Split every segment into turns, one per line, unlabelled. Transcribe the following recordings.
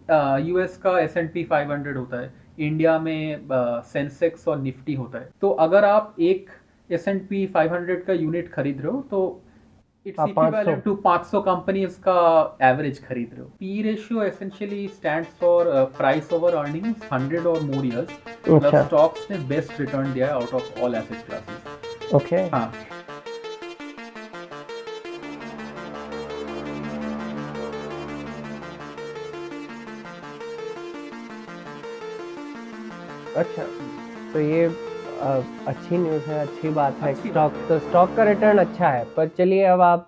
US का S&P 500 होता है, इंडिया में सेंसेक्स और निफ्टी होता है। तो अगर आप एक S&P 500 का यूनिट खरीद रहे हो तो इट्स
हाँ, 500।
इक्विवेलेंट टू 500 कंपनीज का एवरेज खरीद रहे हो। P ratio essentially stands for price over earnings 100 और मोर इयर्स। मतलब
अच्छा।
स्टॉक्स ने बेस्ट रिटर्न दिया है out of all asset classes.
Okay.
हाँ।
अच्छा, तो ये अच्छी न्यूज़ है, अच्छी बात है।
अच्छी बात है।
स्टॉक का रिटर्न अच्छा है, पर चलिए अब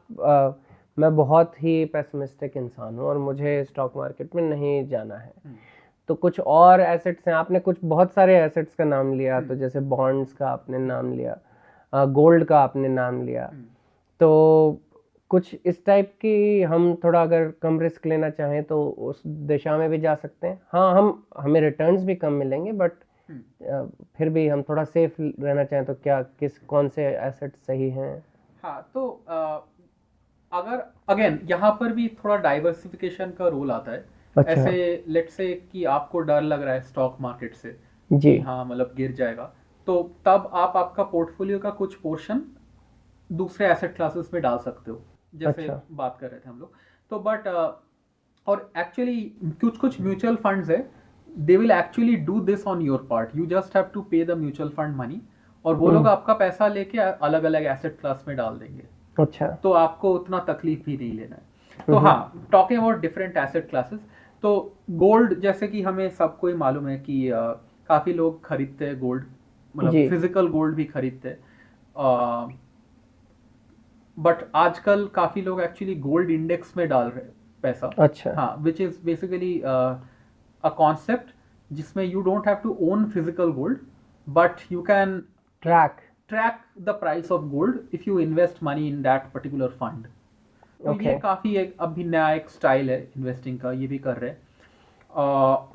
मैं बहुत ही पेसिमिस्टिक इंसान हूँ और मुझे स्टॉक मार्केट में नहीं जाना है। तो कुछ और एसेट्स हैं, आपने कुछ बहुत सारे एसेट्स का नाम लिया, तो जैसे बॉन्ड्स का आपने नाम लिया, गोल्ड का आपने नाम लिया, तो कुछ इस टाइप की हम थोड़ा अगर कम रिस्क लेना चाहें तो उस दिशा में भी जा सकते हैं। हाँ, हमें रिटर्न्स भी कम मिलेंगे, बट फिर भी हम थोड़ा सेफ रहना चाहें तो क्या कौन से एसेट सही हैं?
हाँ, तो अगर अगेन यहाँ पर भी थोड़ा डाइवर्सिफिकेशन का रोल आता है।
अच्छा।
ऐसे लेट्स से कि आपको डर लग रहा है स्टॉक मार्केट से
जी।
कि हाँ मतलब गिर जाएगा, तो तब आप आपका पोर्टफोलियो का कुछ पोर्शन दूसरे एसेट क्लासेस में डाल सकते हो, जैसे
अच्छा।
बात कर रहे थे हम लोग। तो बट और एक्चुअली कुछ कुछ म्यूचुअल फंड्स है, they will actually do this on your part, you just have to pay the mutual fund money, और वो लोग आपका पैसा लेके अलग अलग एसेट क्लास में डाल देंगे।
अच्छा।
तो आपको उतना तकलीफ भी नहीं लेना है। तो
हम्म।
हाँ, talking about different asset classes, तो गोल्ड जैसे कि हमें सबको ही मालूम है कि काफ़ी लोग खरीदते हैं गोल्ड, मतलब
जी।
फिजिकल गोल्ड भी खरीदते हैं। बट आजकल काफ़ी लोग एक्चुअली गोल्ड इंडेक्स में डाल रहे हैं पैसा।
अच्छा।
हाँ, which is basically a concept जिसमें you don't have to own physical gold, but you can
track.
track the price of gold if you invest money in that particular fund। तो ये
ओके।
काफ़ी एक अभी नया एक स्टाइल है investing का, ये भी कर रहे हैं।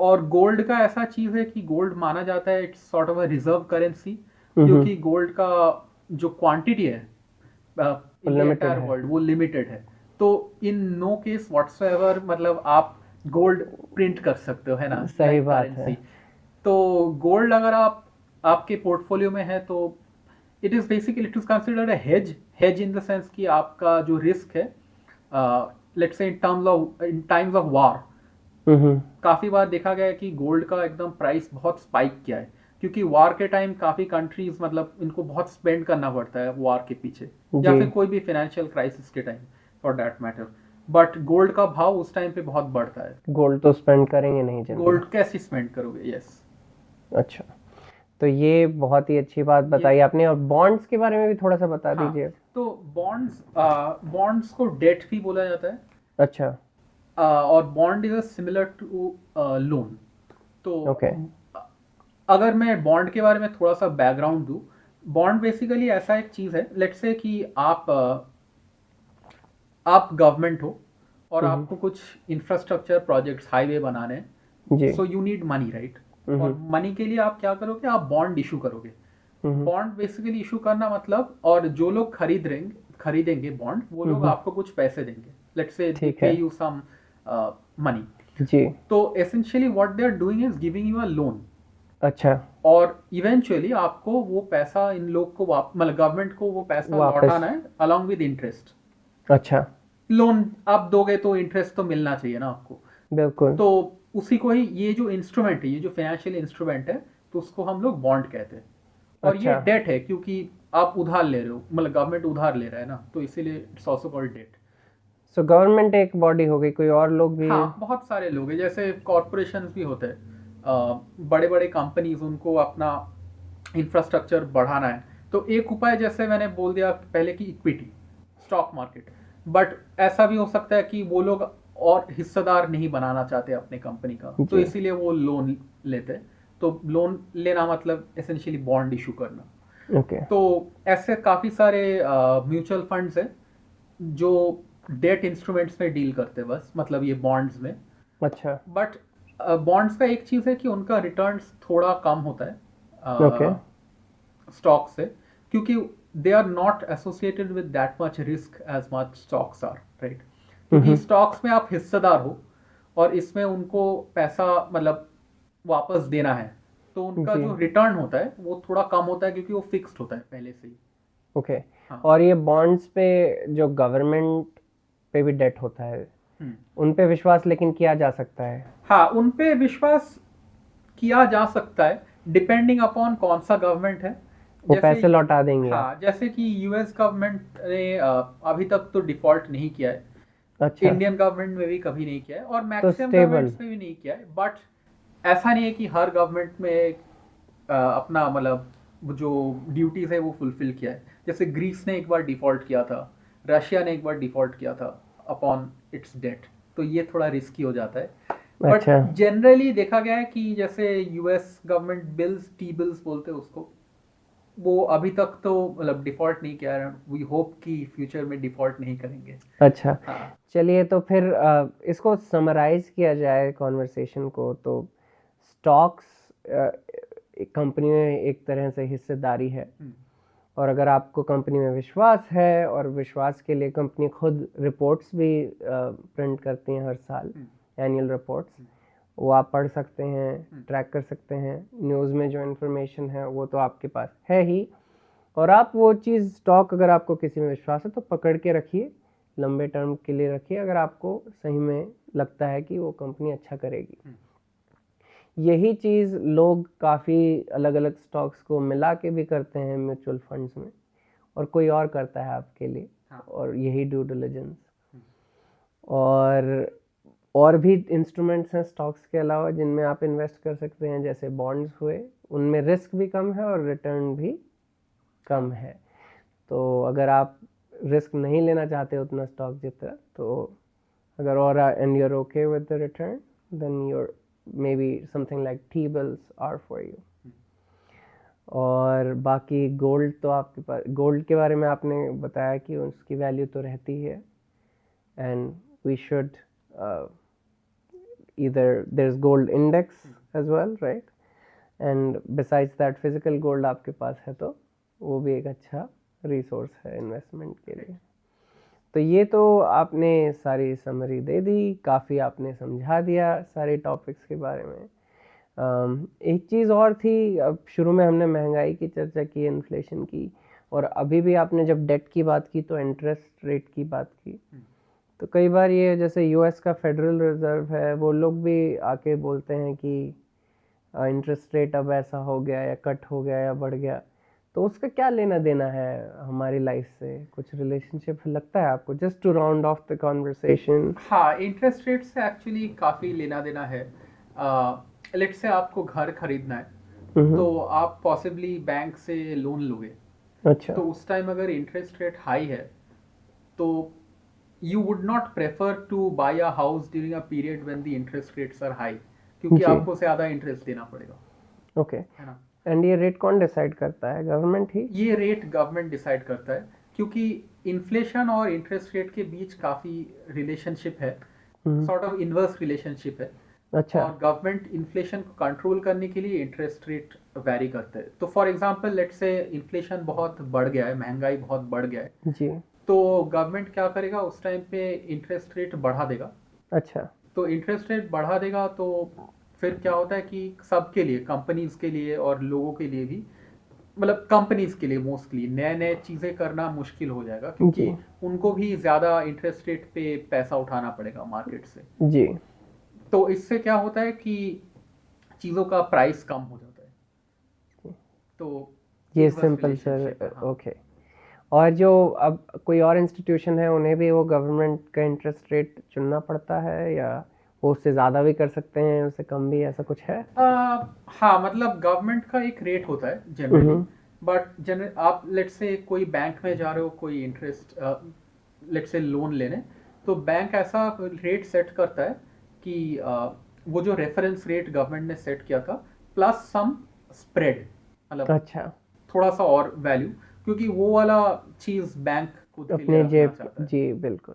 और गोल्ड का ऐसा चीज़ है कि गोल्ड माना जाता है it's sort of a reserve currency,
hmm.
क्योंकि गोल्ड का जो क्वांटिटी है इन द
लिमिटेड
एंटायर
है।
वर्ल्ड वो लिमिटेड है। तो इन नो केस व्हाट्सएवर मतलब आप गोल्ड प्रिंट कर सकते हो, है ना,
सही
लाइक
बात है।
करेंसी। तो गोल्ड अगर आप आपके पोर्टफोलियो में है तो it is considered a hedge in the sense कि आपका जो रिस्क है, let's say in times of war,
हम्म।
काफ़ी बार देखा गया है कि गोल्ड का एकदम प्राइस बहुत स्पाइक किया है, क्योंकि वार के टाइम काफ़ी कंट्रीज मतलब इनको बहुत स्पेंड करना पड़ता है वार के पीछे, या
जी।
फिर कोई भी फाइनेंशियल क्राइसिस के time for that matter. But gold का भाव उस टाइम पे बहुत बढ़ता है।
गोल्ड तो स्पेंड करेंगे नहीं जल्दी।
गोल्ड कैसे स्पेंड करोगे, यस।
अच्छा, तो ये बहुत ही अच्छी बात
ये
बताई आपने, और बॉन्ड्स के बारे में भी थोड़ा सा बता
हाँ,
दीजिए।
तो बॉन्ड्स को डेट भी बोला जाता है।
अच्छा।
और bond is similar to loan. तो
ओके।
अगर मैं बॉन्ड के बारे में थोड़ा सा बैकग्राउंड दूं, बॉन्ड बेसिकली ऐसा एक चीज़ है, लेट्स से कि आप गवर्नमेंट हो और
हम्म।
आपको कुछ इंफ्रास्ट्रक्चर प्रोजेक्ट्स हाईवे बनाने हैं,
जी।
So you need money, right. और
हम्म।
मनी के लिए आप क्या करोगे, आप बॉन्ड इशू करोगे।
हम्म।
बॉन्ड बेसिकली इशू करना मतलब, और जो लोग खरीदेंगे बॉन्ड, वो लोग
हम्म।
आपको कुछ पैसे देंगे, लेट्स से दे
ठीक
पे
है।
You some money.
जी।
तो essentially what they are doing is giving you a loan,
अच्छा।
और इवेंचुअली आपको वो पैसा इन लोग को मतलब गवर्नमेंट को वो पैसा
वापस।
लौटाना है अलॉन्ग विद इंटरेस्ट।
अच्छा।
लोन आप दोगे तो इंटरेस्ट तो मिलना चाहिए ना आपको।
बिल्कुल।
तो उसी को ही, ये जो इंस्ट्रूमेंट है, ये जो फाइनेंशियल इंस्ट्रूमेंट है, तो उसको हम लोग बॉन्ड कहते हैं। और ये
अच्छा।
डेट है क्योंकि आप उधार ले रहे हो, मतलब गवर्नमेंट उधार ले रहा है ना, तो इसीलिए it's also called debt.
So government एक बॉडी हो गई, कोई और लोग भी?
हाँ, बहुत सारे लोग हैं, जैसे कॉरपोरेशंस भी होते हैं, बड़े बड़े कंपनीज, उनको अपना इंफ्रास्ट्रक्चर बढ़ाना है। तो एक उपाय जैसे मैंने बोल दिया पहले कि इक्विटी, स्टॉक मार्केट। बट ऐसा भी हो सकता है कि वो लोग और हिस्सेदार नहीं बनाना चाहते अपने कंपनी का, तो
जी।
इसीलिए वो लोन लेते हैं। तो लोन लेना मतलब एसेंशियली बॉन्ड इशू करना।
ओके।
तो ऐसे काफ़ी सारे म्यूचुअल फंड्स हैं जो डेट इंस्ट्रूमेंट्स में डील करते हैं, बस मतलब ये बॉन्ड्स में।
अच्छा।
बट बॉन्ड्स का एक चीज़ है कि उनका रिटर्न्स थोड़ा कम होता
ओके।
है स्टॉक से, क्योंकि they are not associated with that much risk as much stocks are, right. क्योंकि
हम्म।
स्टॉक्स में आप हिस्सेदार हो, और इसमें उनको पैसा मतलब वापस देना है, तो उनका
जी।
जो रिटर्न होता है वो थोड़ा कम होता है क्योंकि वो फिक्स्ड होता है पहले से ही।
ओके।
हाँ।
और ये बॉन्ड्स पे जो गवर्नमेंट पे भी डेट होता है,
हम्म।
उन पे विश्वास लेकिन किया जा सकता है?
हाँ, उन पे विश्वास किया जा सकता है डिपेंडिंग अपॉन कौन सा गवर्नमेंट है।
वो
जैसे
पैसे लौटा देंगे आप?
हाँ, जैसे कि यूएस गवर्नमेंट ने अभी तक तो डिफॉल्ट नहीं किया है,
अच्छा,
इंडियन गवर्नमेंट में भी कभी नहीं किया है, और
तो
मैक्सिमम
स्टेबल।
गवर्नमेंट्स में भी नहीं किया है। बट ऐसा नहीं है कि हर गवर्नमेंट में अपना मतलब जो ड्यूटीज है वो फुलफिल किया है। जैसे ग्रीस ने एक बार डिफॉल्ट किया था, रशिया ने एक बार डिफॉल्ट किया था अपॉन इट्स डेट, तो ये थोड़ा रिस्की हो जाता है। बट
अच्छा।
जनरली देखा गया है कि जैसे US government bills, T bills बोलते हैं उसको, वो अभी तक तो मतलब डिफॉल्ट नहीं किया है। वी होप कि फ्यूचर में डिफॉल्ट नहीं करेंगे।
अच्छा,
हाँ।
चलिए तो फिर इसको समराइज किया जाए कॉन्वर्सेशन को, तो स्टॉक्स कंपनी में एक तरह से हिस्सेदारी है, और अगर आपको कंपनी में विश्वास है, और विश्वास के लिए कंपनी खुद रिपोर्ट्स भी प्रिंट करती हैं हर साल, एनुअल रिपोर्ट्स, वो आप पढ़ सकते हैं, ट्रैक कर सकते हैं। न्यूज़ में जो इन्फॉर्मेशन है वो तो आपके पास है ही, और आप वो चीज़ स्टॉक, अगर आपको किसी में विश्वास है तो पकड़ के रखिए, लंबे टर्म के लिए रखिए, अगर आपको सही में लगता है कि वो कंपनी अच्छा करेगी। यही चीज़ लोग काफ़ी अलग अलग स्टॉक्स को मिला के भी करते हैं म्यूचुअल फंड्स में, और कोई और करता है आपके लिए।
हाँ।
और यही ड्यू डिलिजेंस। और भी इंस्ट्रूमेंट्स हैं स्टॉक्स के अलावा जिनमें आप इन्वेस्ट कर सकते हैं, जैसे बॉन्ड्स हुए, उनमें रिस्क भी कम है और रिटर्न भी कम है। तो अगर आप रिस्क नहीं लेना चाहते उतना स्टॉक जितना, तो अगर और and you are okay with the return, then you're maybe something like T bills are for you. और बाकी गोल्ड तो आपके पास, गोल्ड के बारे में आपने बताया कि उसकी वैल्यू तो रहती है, and we should either there's gold index as well, right? And besides that physical gold आपके पास है तो वो भी एक अच्छा रिसोर्स है इन्वेस्टमेंट के लिए। तो ये तो आपने सारी समरी दे दी, काफ़ी आपने समझा दिया सारे टॉपिक्स के बारे में। एक चीज़ और थी, अब शुरू में हमने महंगाई की चर्चा की, इन्फ्लेशन की, और अभी भी आपने जब डेट की बात की तो इंटरेस्ट रेट की बात की। तो कई बार ये जैसे यूएस का फेडरल रिजर्व है, वो लोग भी आके बोलते हैं कि इंटरेस्ट रेट अब ऐसा हो गया या कट हो गया या बढ़ गया, तो उसका क्या लेना देना है हमारी लाइफ से? कुछ रिलेशनशिप लगता है आपको, just to round off the conversation?
हाँ, इंटरेस्ट रेट से एक्चुअली काफ़ी लेना देना है। लेट्स से आपको घर खरीदना है, तो आप पॉसिबली बैंक से लोन लोगे,
अच्छा।
तो उस टाइम अगर इंटरेस्ट रेट हाई है तो you would not prefer to buy a house during a period when the interest rates are high, क्योंकि
जी।
आपको ज़्यादा इंटरेस्ट देना पड़ेगा,
ओके।
है ना।
एंड ये रेट कौन डिसाइड करता है? गवर्नमेंट ही?
ये रेट गवर्नमेंट डिसाइड करता है, क्योंकि इन्फ्लेशन और इंटरेस्ट रेट के बीच काफ़ी रिलेशनशिप है, सॉर्ट ऑफ इनवर्स रिलेशनशिप है।
अच्छा।
और गवर्नमेंट इन्फ्लेशन को कंट्रोल करने के लिए इंटरेस्ट रेट वैरी करते हैं। तो for example let's say inflation बहुत बढ़ गया है, महंगाई बहुत बढ़ गया है,
जी।
तो गवर्नमेंट क्या करेगा उस टाइम पे, इंटरेस्ट रेट बढ़ा देगा।
अच्छा।
तो इंटरेस्ट रेट बढ़ा देगा तो फिर क्या होता है कि सबके लिए, कंपनीज के लिए और लोगों के लिए भी, मतलब कंपनीज के लिए मोस्टली नए नए चीज़ें करना मुश्किल हो जाएगा, क्योंकि
जी।
उनको भी ज़्यादा इंटरेस्ट रेट पे पैसा उठाना पड़ेगा मार्केट से।
जी।
तो इससे क्या होता है कि चीज़ों का प्राइस कम हो जाता है। तो
ये
inverse
सिंपल
relationship है,
सर,
हाँ।
ओके। और जो अब कोई और इंस्टीट्यूशन है, उन्हें भी वो गवर्नमेंट का इंटरेस्ट रेट चुनना पड़ता है, या वो उससे ज़्यादा भी कर सकते हैं, उससे कम भी, ऐसा कुछ है?
हाँ, मतलब गवर्नमेंट का एक रेट होता है जनरली, बट जनरल आप लेट्स से कोई बैंक में जा रहे हो कोई इंटरेस्ट लेट्स से लोन लेने, तो बैंक ऐसा रेट सेट करता है कि वो जो रेफरेंस रेट गवर्नमेंट ने सेट किया था प्लस सम स्प्रेड, मतलब
अच्छा।
थोड़ा सा और वैल्यू, क्योंकि वो वाला चीज़ बैंक खुद के लिए
अपने
रखना
जेब,
चाहता है।
जी बिल्कुल।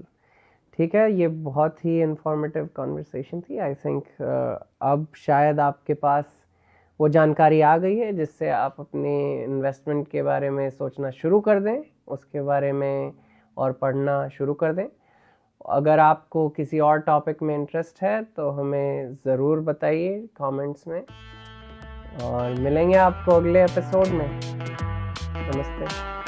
ठीक है, ये बहुत ही इंफॉर्मेटिव कॉन्वर्सेशन थी। आई थिंक अब शायद आपके पास वो जानकारी आ गई है जिससे आप अपने इन्वेस्टमेंट के बारे में सोचना शुरू कर दें, उसके बारे में और पढ़ना शुरू कर दें। अगर आपको किसी और टॉपिक में इंटरेस्ट है तो हमें ज़रूर बताइए कमेंट्स में, और मिलेंगे आपको अगले एपिसोड में। नमस्ते।